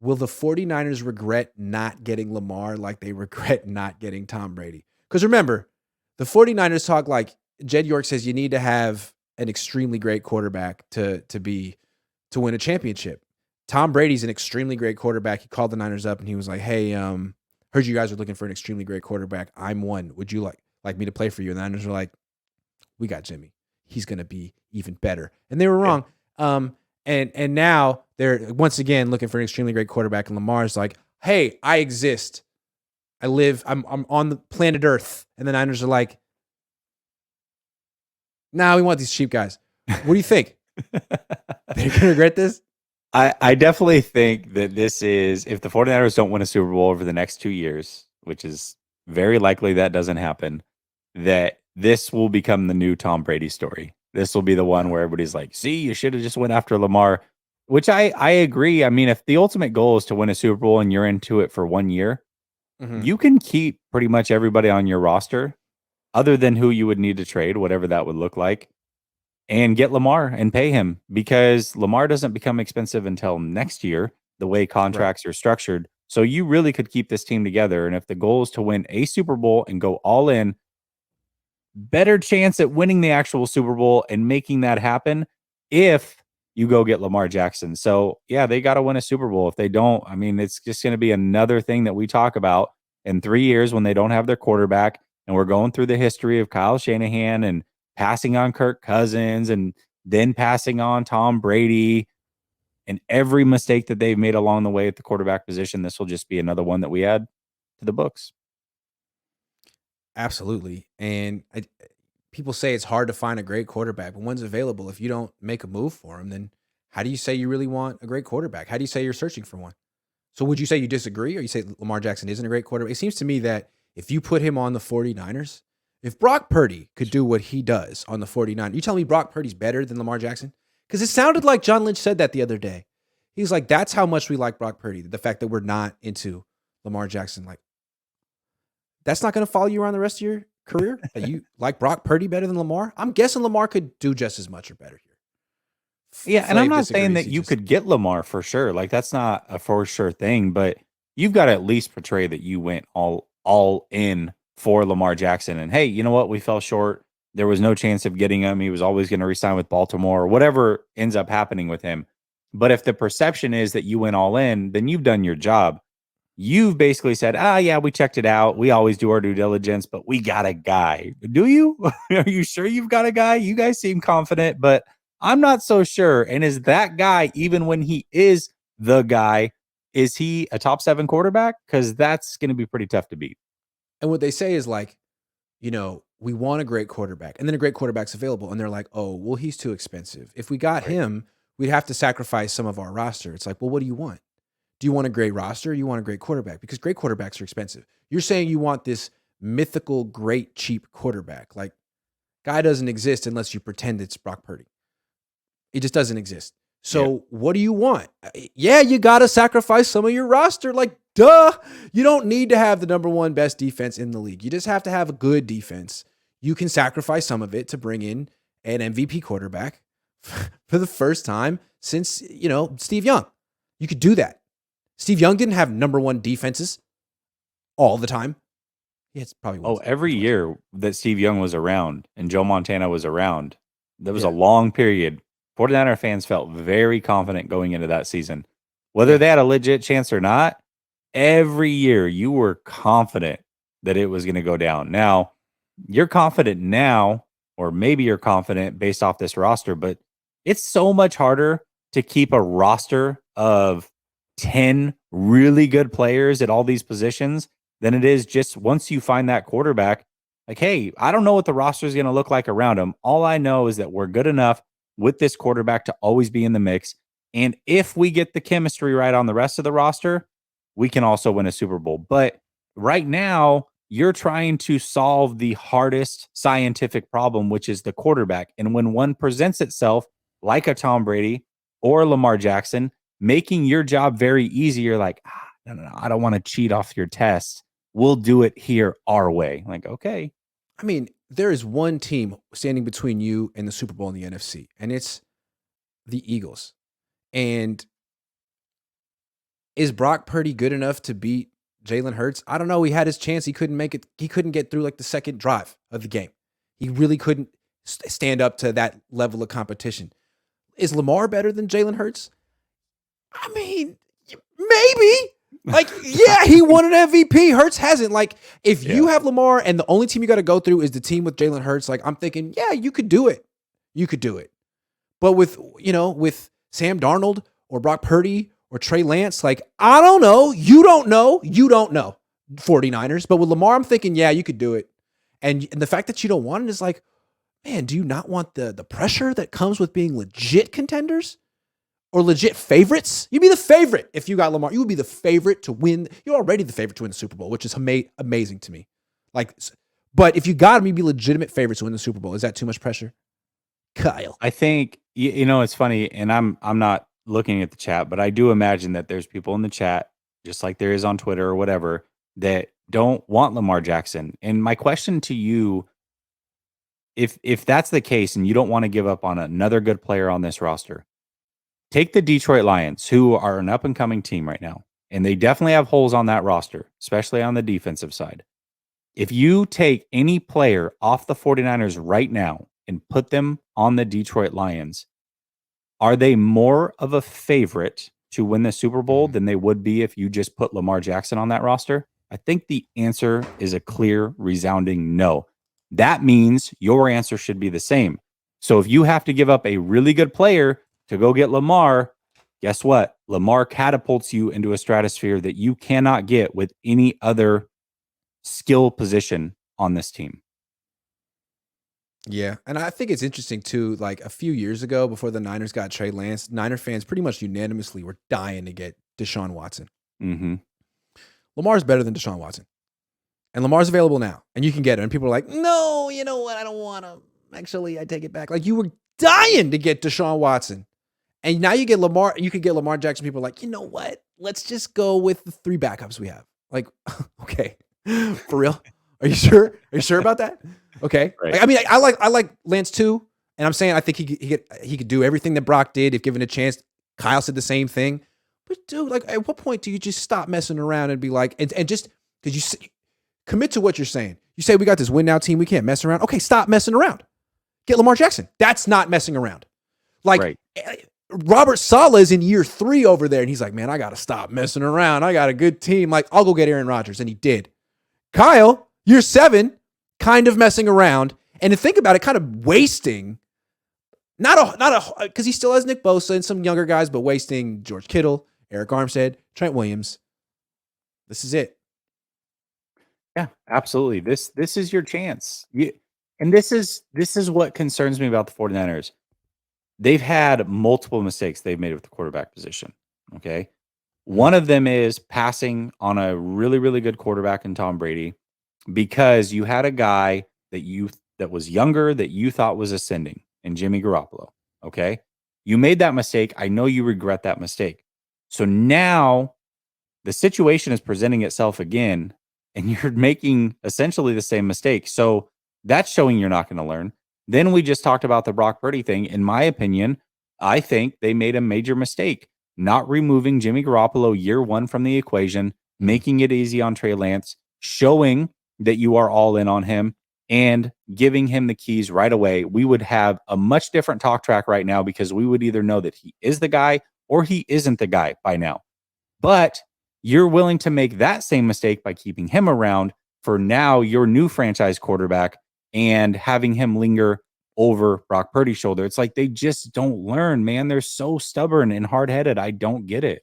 will the 49ers regret not getting Lamar like they regret not getting Tom Brady? Because remember, the 49ers talk like Jed York says you need to have an extremely great quarterback to win a championship. Tom Brady's an extremely great quarterback. He called the Niners up and he was like, "Hey, heard you guys are looking for an extremely great quarterback. I'm one. Would you like me to play for you?" And the Niners were like, "We got Jimmy. He's going to be even better." And they were Yeah. wrong. And now they're once again looking for an extremely great quarterback. And Lamar's like, "Hey, I exist. I live. I'm on the planet Earth." And the Niners are like, "Nah, we want these cheap guys." What do you think? They're gonna regret this? I definitely think that this is, if the 49ers don't win a Super Bowl over the next 2 years, which is very likely that doesn't happen, that this will become the new Tom Brady story. This will be the one Yeah. where everybody's like, see, you should have just went after Lamar, which I agree. I mean, if the ultimate goal is to win a Super Bowl and you're into it for 1 year, Mm-hmm. you can keep pretty much everybody on your roster other than who you would need to trade, whatever that would look like, and get Lamar and pay him, because Lamar doesn't become expensive until next year, the way Right. contracts are structured. So you really could keep this team together. And if the goal is to win a Super Bowl and go all in, better chance at winning the actual Super Bowl and making that happen if you go get Lamar Jackson. So, yeah, they got to win a Super Bowl. If they don't, I mean, it's just going to be another thing that we talk about in 3 years when they don't have their quarterback. And we're going through the history of Kyle Shanahan and passing on Kirk Cousins and then passing on Tom Brady and every mistake that they've made along the way at the quarterback position. This will just be another one that we add to the books. Absolutely. And people say it's hard to find a great quarterback, but one's available. If you don't make a move for him, then how do you say you really want a great quarterback? How do you say you're searching for one? So would you say you disagree or you say Lamar Jackson isn't a great quarterback? It seems to me that if you put him on the 49ers, if Brock Purdy could do what he does on the 49ers, you tell me Brock Purdy's better than Lamar Jackson? Because it sounded like John Lynch said that the other day. He's like, that's how much we like Brock Purdy. The fact that we're not into Lamar Jackson. Like, that's not going to follow you around the rest of your career? That you like Brock Purdy better than Lamar? I'm guessing Lamar could do just as much or better here. Yeah, and I'm Flav not saying disagrees. that He you just, could get Lamar for sure. Like that's not a for sure thing, but you've got to at least portray that you went all in for Lamar Jackson. And hey, you know what? We fell short. There was no chance of getting him. He was always going to resign with Baltimore or whatever ends up happening with him. But if the perception is that you went all in, then you've done your job. You've basically said, "Ah, yeah, we checked it out. We always do our due diligence, but we got a guy." Do you? Are you sure you've got a guy? You guys seem confident, but I'm not so sure. And is that guy, even when he is the guy, is he a top 7 quarterback? Because that's going to be pretty tough to beat. and what they say is like, we want a great quarterback. And then a great quarterback's available. And they're like, oh, well, he's too expensive. If we got Right. him, we'd have to sacrifice some of our roster. It's like, well, what do you want? Do you want a great roster? Or you want a great quarterback? Because great quarterbacks are expensive. You're saying you want this mythical, great, cheap quarterback. Like, guy doesn't exist unless you pretend it's Brock Purdy. It just doesn't exist. Yeah. So what do you want? Yeah, you got to sacrifice some of your roster. Like, duh. You don't need to have the number one best defense in the league. You just have to have a good defense. You can sacrifice some of it to bring in an MVP quarterback for the first time since, Steve Young. You could do that. Steve Young didn't have number one defenses all the time. Yeah, it's probably Oh, once or every twice. year that Steve Young was around and Joe Montana was around, there was a Yeah. long period. 49er fans felt very confident going into that season. Whether Yeah. they had a legit chance or not, every year you were confident that it was going to go down. Now, you're confident now, or maybe you're confident based off this roster, but it's so much harder to keep a roster of 10 really good players at all these positions than it is just once you find that quarterback. Like, hey, I don't know what the roster is going to look like around him. All I know is that we're good enough with this quarterback to always be in the mix. And if we get the chemistry right on the rest of the roster, we can also win a Super Bowl. But right now, you're trying to solve the hardest scientific problem, which is the quarterback. And when one presents itself like a Tom Brady or Lamar Jackson, making your job very easy, you're like, no, no, no, I don't want to cheat off your test. We'll do it here our way. Like, okay. I mean, there is one team standing between you and the Super Bowl in the NFC, and it's the Eagles. And Is Brock Purdy good enough to beat Jalen Hurts? I don't know. He had his chance. He couldn't make it. He couldn't get through like the second drive of the game. He really couldn't stand up to that level of competition. Is Lamar better than Jalen Hurts? I mean, maybe. Like, yeah, he won an MVP. Hurts hasn't. Like, if you have Lamar and the only team you got to go through is the team with Jalen Hurts, like, I'm thinking, yeah, you could do it. You could do it. But with Sam Darnold or Brock Purdy or Trey Lance, like, I don't know. You don't know. 49ers. But with Lamar, I'm thinking, yeah, you could do it. And the fact that you don't want it is like, man, do you not want the pressure that comes with being legit contenders? Or legit favorites? You'd be the favorite if you got Lamar. You would be the favorite to win. You're already the favorite to win the Super Bowl, which is amazing to me. Like, but if you got him, you'd be legitimate favorites to win the Super Bowl. Is that too much pressure, Kyle? I think it's funny, and I'm not looking at the chat, but I do imagine that there's people in the chat, just like there is on Twitter or whatever, that don't want Lamar Jackson. And my question to you, if that's the case, and you don't want to give up on another good player on this roster. Take the Detroit Lions, who are an up-and-coming team right now, and they definitely have holes on that roster, especially on the defensive side. If you take any player off the 49ers right now and put them on the Detroit Lions, are they more of a favorite to win the Super Bowl than they would be if you just put Lamar Jackson on that roster? I think the answer is a clear, resounding no. That means your answer should be the same. So if you have to give up a really good player to go get Lamar, guess what? Lamar catapults you into a stratosphere that you cannot get with any other skill position on this team. Yeah, and I think it's interesting too, like a few years ago before the Niners got Trey Lance, Niner fans pretty much unanimously were dying to get Deshaun Watson. Mm-hmm. Lamar's better than Deshaun Watson. And Lamar's available now, and you can get him. And people are like, no, you know what? I don't want him. Actually, I take it back. Like, you were dying to get Deshaun Watson. And now you get Lamar, you could get Lamar Jackson. People are like, you know what? Let's just go with the 3 backups we have. Like, okay, for real? Are you sure? Are you sure about that? Okay. Right. Like, I mean, I like Lance too, and I'm saying I think he could do everything that Brock did if given a chance. Kyle said the same thing, but dude, like, at what point do you just stop messing around and be like, and just because you commit to what you're saying? You say we got this win now team, we can't mess around. Okay, stop messing around. Get Lamar Jackson. That's not messing around. Like. Right. Robert Saleh is in year 3 over there, and he's like, man, I got to stop messing around. I got a good team. Like, I'll go get Aaron Rodgers, and he did. Kyle, year 7, kind of messing around, and to think about it, kind of wasting, because he still has Nick Bosa and some younger guys, but wasting George Kittle, Eric Armstead, Trent Williams. This is it. Yeah, absolutely. This is your chance. And this is what concerns me about the 49ers. They've had multiple mistakes they've made with the quarterback position. Okay. One of them is passing on a really, really good quarterback in Tom Brady, because you had a guy that was younger that you thought was ascending in Jimmy Garoppolo. Okay. You made that mistake. I know you regret that mistake. So now the situation is presenting itself again, and you're making essentially the same mistake. So that's showing you're not going to learn. Then we just talked about the Brock Purdy thing. In my opinion, I think they made a major mistake not removing Jimmy Garoppolo year 1 from the equation, making it easy on Trey Lance, showing that you are all in on him, and giving him the keys right away. We would have a much different talk track right now, because we would either know that he is the guy or he isn't the guy by now. But you're willing to make that same mistake by keeping him around for now your new franchise quarterback and having him linger over Brock Purdy's shoulder. It's like they just don't learn, man. They're so stubborn and hard-headed. I don't get it.